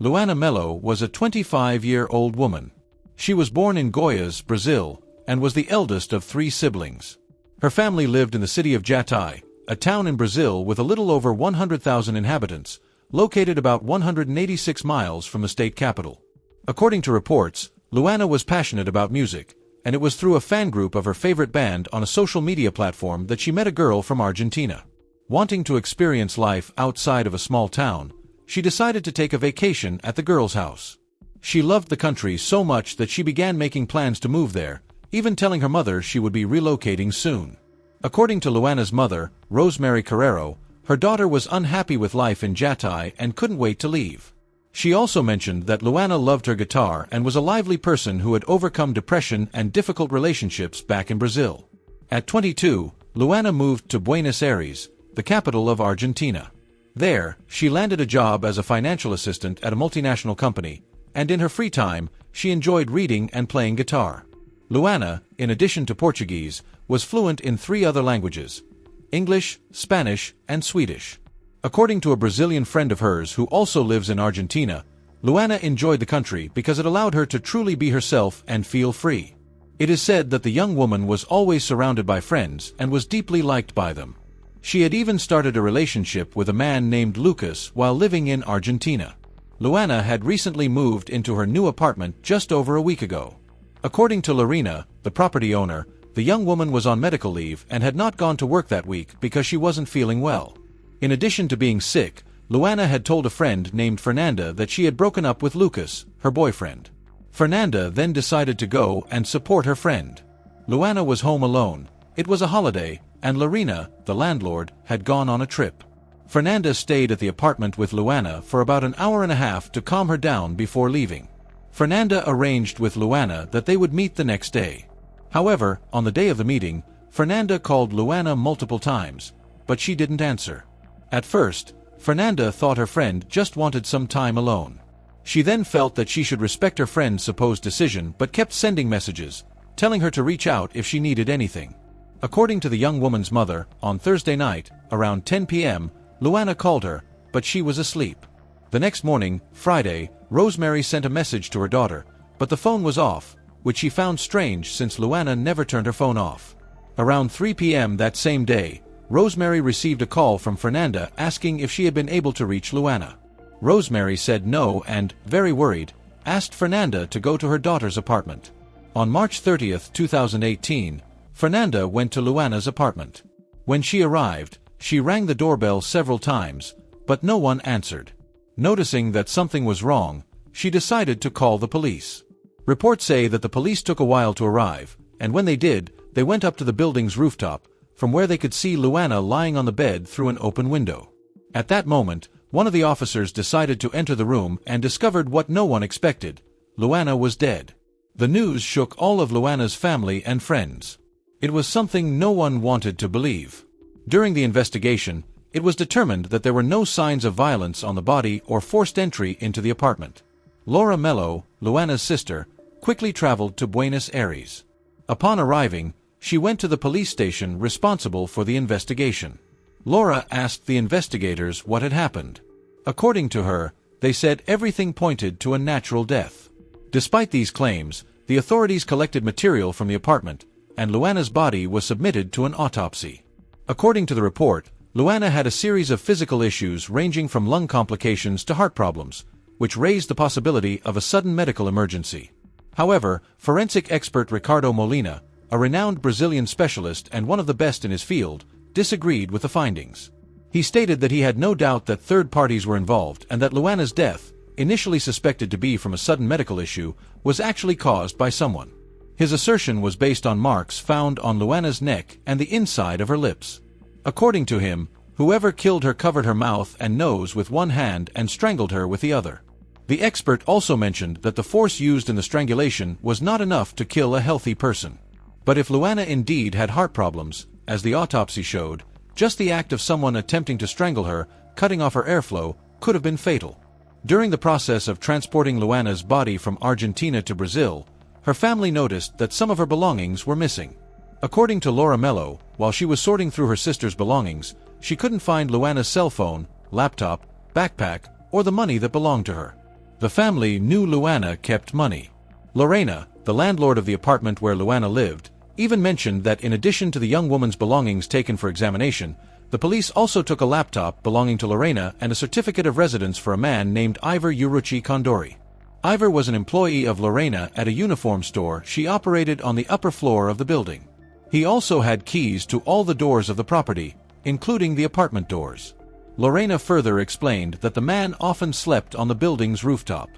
Luana Melo was a 25-year-old woman. She was born in Goiás, Brazil, and was the eldest of 3 siblings. Her family lived in the city of Jataí, a town in Brazil with a little over 100,000 inhabitants, located about 186 miles from the state capital. According to reports, Luana was passionate about music, and it was through a fan group of her favorite band on a social media platform that she met a girl from Argentina. Wanting to experience life outside of a small town, she decided to take a vacation at the girl's house. She loved the country so much that she began making plans to move there, even telling her mother she would be relocating soon. According to Luana's mother, Rosemary Carrero, her daughter was unhappy with life in Jataí and couldn't wait to leave. She also mentioned that Luana loved her guitar and was a lively person who had overcome depression and difficult relationships back in Brazil. At 22, Luana moved to Buenos Aires, the capital of Argentina. There, she landed a job as a financial assistant at a multinational company, and in her free time, she enjoyed reading and playing guitar. Luana, in addition to Portuguese, was fluent in 3 other languages: English, Spanish, and Swedish. According to a Brazilian friend of hers who also lives in Argentina, Luana enjoyed the country because it allowed her to truly be herself and feel free. It is said that the young woman was always surrounded by friends and was deeply liked by them. She had even started a relationship with a man named Lucas while living in Argentina. Luana had recently moved into her new apartment just over a week ago. According to Lorena, the property owner, the young woman was on medical leave and had not gone to work that week because she wasn't feeling well. In addition to being sick, Luana had told a friend named Fernanda that she had broken up with Lucas, her boyfriend. Fernanda then decided to go and support her friend. Luana was home alone. It was a holiday, and Lorena, the landlord, had gone on a trip. Fernanda stayed at the apartment with Luana for about an hour and a half to calm her down before leaving. Fernanda arranged with Luana that they would meet the next day. However, on the day of the meeting, Fernanda called Luana multiple times, but she didn't answer. At first, Fernanda thought her friend just wanted some time alone. She then felt that she should respect her friend's supposed decision but kept sending messages, telling her to reach out if she needed anything. According to the young woman's mother, on Thursday night, around 10 p.m., Luana called her, but she was asleep. The next morning, Friday, Rosemary sent a message to her daughter, but the phone was off, which she found strange since Luana never turned her phone off. Around 3 p.m. that same day, Rosemary received a call from Fernanda asking if she had been able to reach Luana. Rosemary said no and, very worried, asked Fernanda to go to her daughter's apartment. On March 30, 2018, Fernanda went to Luana's apartment. When she arrived, she rang the doorbell several times, but no one answered. Noticing that something was wrong, she decided to call the police. Reports say that the police took a while to arrive, and when they did, they went up to the building's rooftop, from where they could see Luana lying on the bed through an open window. At that moment, one of the officers decided to enter the room and discovered what no one expected: Luana was dead. The news shook all of Luana's family and friends. It was something no one wanted to believe. During the investigation, it was determined that there were no signs of violence on the body or forced entry into the apartment. Luana Melo, Luana's sister, quickly traveled to Buenos Aires. Upon arriving, she went to the police station responsible for the investigation. Laura asked the investigators what had happened. According to her, they said everything pointed to a natural death. Despite these claims, the authorities collected material from the apartment, and Luana's body was submitted to an autopsy. According to the report, Luana had a series of physical issues ranging from lung complications to heart problems, which raised the possibility of a sudden medical emergency. However, forensic expert Ricardo Molina, a renowned Brazilian specialist and one of the best in his field, disagreed with the findings. He stated that he had no doubt that third parties were involved and that Luana's death, initially suspected to be from a sudden medical issue, was actually caused by someone. His assertion was based on marks found on Luana's neck and the inside of her lips. According to him, whoever killed her covered her mouth and nose with one hand and strangled her with the other. The expert also mentioned that the force used in the strangulation was not enough to kill a healthy person. But if Luana indeed had heart problems, as the autopsy showed, just the act of someone attempting to strangle her, cutting off her airflow, could have been fatal. During the process of transporting Luana's body from Argentina to Brazil, her family noticed that some of her belongings were missing. According to Luana Melo, while she was sorting through her sister's belongings, she couldn't find Luana's cell phone, laptop, backpack, or the money that belonged to her. The family knew Luana kept money. Lorena, the landlord of the apartment where Luana lived, even mentioned that in addition to the young woman's belongings taken for examination, the police also took a laptop belonging to Lorena and a certificate of residence for a man named Ivor Uruchi Kondori. Ivor was an employee of Lorena at a uniform store she operated on the upper floor of the building. He also had keys to all the doors of the property, including the apartment doors. Lorena further explained that the man often slept on the building's rooftop.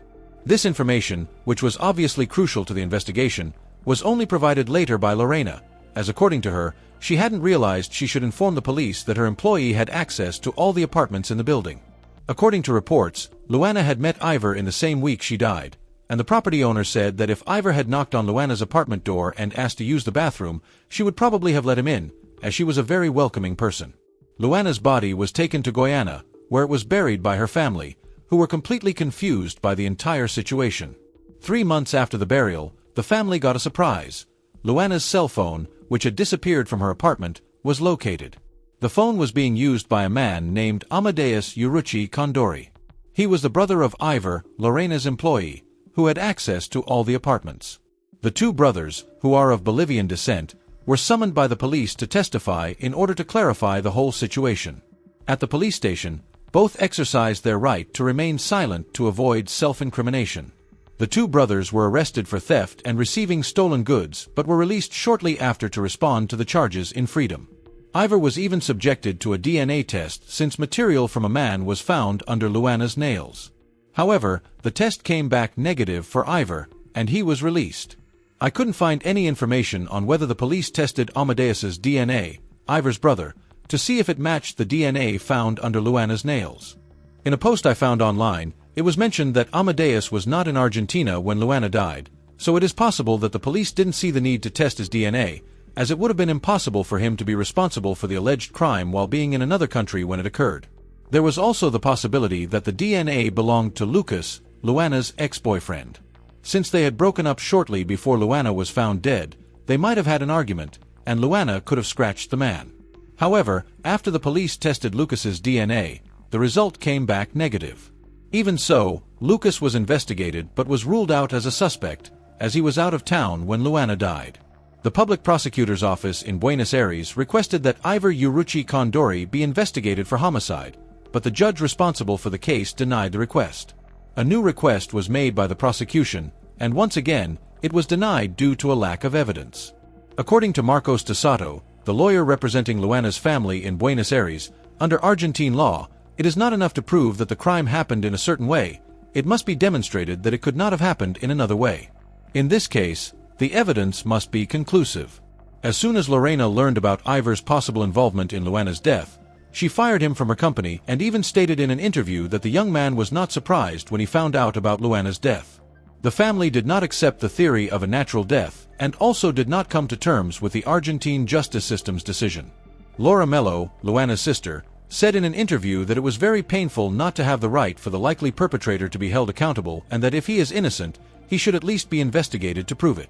This information, which was obviously crucial to the investigation, was only provided later by Lorena, as according to her, she hadn't realized she should inform the police that her employee had access to all the apartments in the building. According to reports, Luana had met Ivor in the same week she died, and the property owner said that if Ivor had knocked on Luana's apartment door and asked to use the bathroom, she would probably have let him in, as she was a very welcoming person. Luana's body was taken to Guyana, where it was buried by her family, who were completely confused by the entire situation. 3 months after the burial, the family got a surprise. Luana's cell phone, which had disappeared from her apartment, was located. The phone was being used by a man named Amadeus Uruchi Kondori. He was the brother of Ivor, Lorena's employee, who had access to all the apartments. The two brothers, who are of Bolivian descent, were summoned by the police to testify in order to clarify the whole situation. At the police station, both exercised their right to remain silent to avoid self-incrimination. The two brothers were arrested for theft and receiving stolen goods but were released shortly after to respond to the charges in freedom. Ivor was even subjected to a DNA test since material from a man was found under Luana's nails. However, the test came back negative for Ivor, and he was released. I couldn't find any information on whether the police tested Amadeus's DNA, Ivor's brother, to see if it matched the DNA found under Luana's nails. In a post I found online, it was mentioned that Amadeus was not in Argentina when Luana died, so it is possible that the police didn't see the need to test his DNA, as it would have been impossible for him to be responsible for the alleged crime while being in another country when it occurred. There was also the possibility that the DNA belonged to Lucas, Luana's ex-boyfriend. Since they had broken up shortly before Luana was found dead, they might have had an argument, and Luana could have scratched the man. However, after the police tested Lucas's DNA, the result came back negative. Even so, Lucas was investigated but was ruled out as a suspect, as he was out of town when Luana died. The public prosecutor's office in Buenos Aires requested that Ivor Uruchi Kondori be investigated for homicide, but the judge responsible for the case denied the request. A new request was made by the prosecution, and once again, it was denied due to a lack of evidence. According to Marcos Desato, the lawyer representing Luana's family in Buenos Aires, under Argentine law, it is not enough to prove that the crime happened in a certain way, it must be demonstrated that it could not have happened in another way. In this case, the evidence must be conclusive. As soon as Lorena learned about Ivor's possible involvement in Luana's death, she fired him from her company and even stated in an interview that the young man was not surprised when he found out about Luana's death. The family did not accept the theory of a natural death and also did not come to terms with the Argentine justice system's decision. Luana Melo, Luana's sister, said in an interview that it was very painful not to have the right for the likely perpetrator to be held accountable and that if he is innocent, he should at least be investigated to prove it.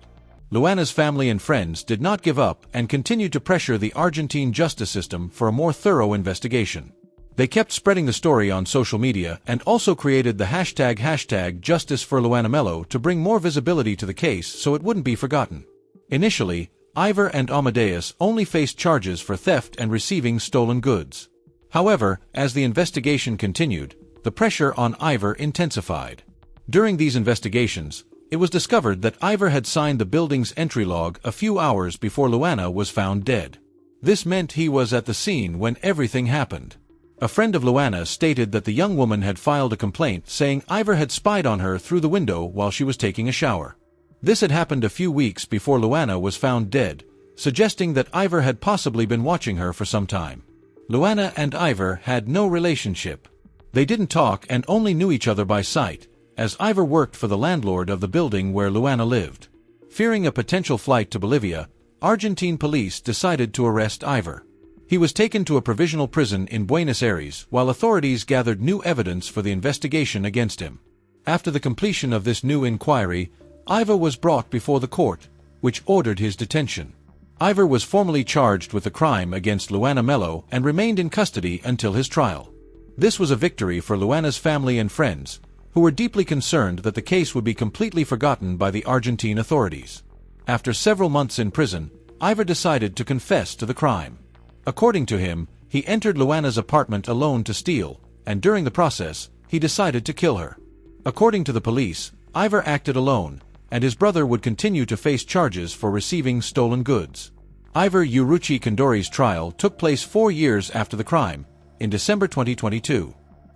Luana's family and friends did not give up and continued to pressure the Argentine justice system for a more thorough investigation. They kept spreading the story on social media and also created the hashtag Justice for Luana Melo to bring more visibility to the case so it wouldn't be forgotten. Initially, Ivor and Amadeus only faced charges for theft and receiving stolen goods. However, as the investigation continued, the pressure on Ivor intensified. During these investigations, it was discovered that Ivor had signed the building's entry log a few hours before Luana was found dead. This meant he was at the scene when everything happened. A friend of Luana stated that the young woman had filed a complaint saying Ivor had spied on her through the window while she was taking a shower. This had happened a few weeks before Luana was found dead, suggesting that Ivor had possibly been watching her for some time. Luana and Ivor had no relationship. They didn't talk and only knew each other by sight, as Ivor worked for the landlord of the building where Luana lived. Fearing a potential flight to Bolivia, Argentine police decided to arrest Ivor. He was taken to a provisional prison in Buenos Aires while authorities gathered new evidence for the investigation against him. After the completion of this new inquiry, Ivor was brought before the court, which ordered his detention. Ivor was formally charged with the crime against Luana Melo and remained in custody until his trial. This was a victory for Luana's family and friends, who were deeply concerned that the case would be completely forgotten by the Argentine authorities. After several months in prison, Ivar decided to confess to the crime. According to him, he entered Luana's apartment alone to steal, and during the process, he decided to kill her. According to the police, Ivar acted alone, and his brother would continue to face charges for receiving stolen goods. Ivar Uruchi Kondori's trial took place 4 years after the crime, in December 2022.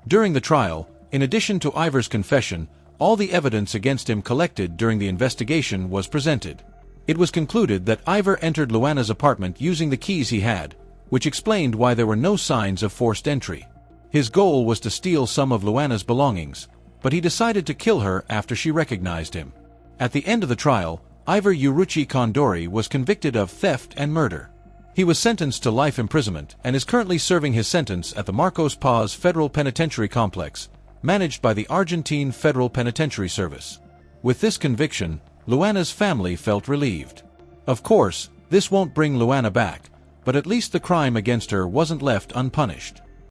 During the trial, in addition to Ivar's confession, all the evidence against him collected during the investigation was presented. It was concluded that Ivar entered Luana's apartment using the keys he had, which explained why there were no signs of forced entry. His goal was to steal some of Luana's belongings, but he decided to kill her after she recognized him. At the end of the trial, Ivar Uruchi Kondori was convicted of theft and murder. He was sentenced to life imprisonment and is currently serving his sentence at the Marcos Paz Federal Penitentiary Complex, managed by the Argentine Federal Penitentiary Service. With this conviction, Luana's family felt relieved. Of course, this won't bring Luana back, but at least the crime against her wasn't left unpunished.